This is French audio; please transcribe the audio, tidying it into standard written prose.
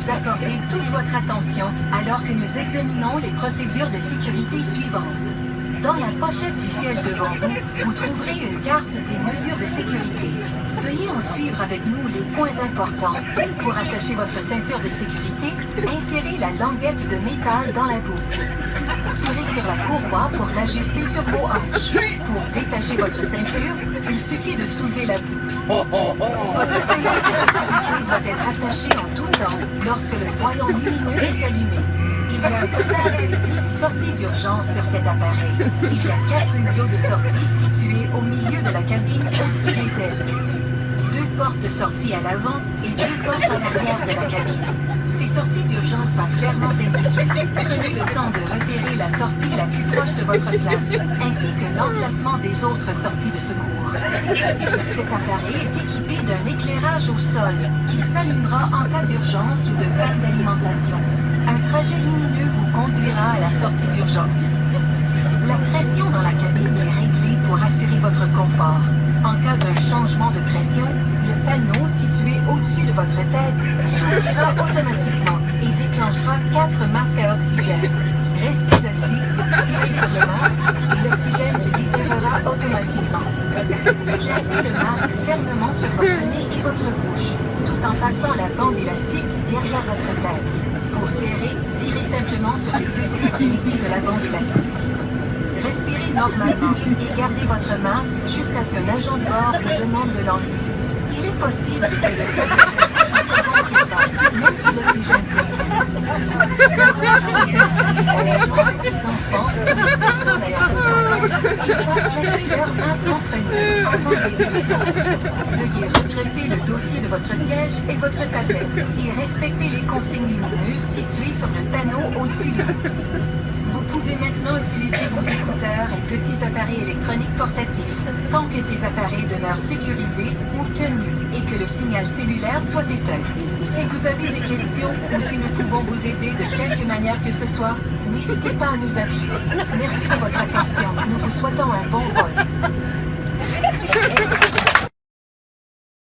nous accorder toute votre attention alors que nous examinons les procédures de sécurité suivantes. Dans la pochette du siège devant vous, vous trouverez une carte des mesures de sécurité. Veuillez en suivre avec nous les points importants. Pour attacher votre ceinture de sécurité, insérez la languette de métal dans la boucle. Tirez sur la courroie pour l'ajuster sur vos hanches. Pour détacher votre ceinture, il suffit de soulever la boucle. Votre ceinture de sécurité doit être attachée en tout temps lorsque le voyant lumineux est allumé. Il y a un total de 8 sorties d'urgence sur cet appareil. Il y a 4 hublots de sortie situés au milieu de la cabine au-dessus des ailes. 2 portes de sortie à l'avant et 2 portes à l'arrière de la cabine. Ces sorties d'urgence sont clairement indiquées. Prenez le temps de repérer la sortie la plus proche de votre place, ainsi que l'emplacement des autres sorties de secours. Cet appareil est équipé d'un éclairage au sol qui s'allumera en cas d'urgence ou de panne d'alimentation. Un trajet lumineux vous conduira à la sortie d'urgence. La pression dans la cabine est réglée pour assurer votre confort. En cas d'un changement de pression, le panneau situé au-dessus de votre tête s'ouvrira automatiquement et déclenchera 4 masques à oxygène. Restez assis, tirez sur le masque et l'oxygène se libérera automatiquement. Placez le masque fermement sur votre nez et votre bouche, tout en passant la bande élastique derrière votre tête. Pour serrer, tirez simplement sur les 2 extrémités de la bande élastique. Respirez normalement et gardez votre masque jusqu'à ce qu'un agent de bord vous demande de l'enlever. Il est possible que le sol même si l'oxygène Veuillez redresser le dossier de votre siège et votre tablette et respectez les consignes lumineuses situées sur le panneau au-dessus de vous. Vous pouvez maintenant utiliser vos écouteurs et petits appareils électroniques portatifs, tant que ces appareils demeurent sécurisés ou tenus et que le signal cellulaire soit éteint. Si vous avez des questions ou si nous pouvons vous aider de quelque manière que ce soit, n'hésitez pas à nous appeler. Merci de votre attention. Nous vous souhaitons un bon vol.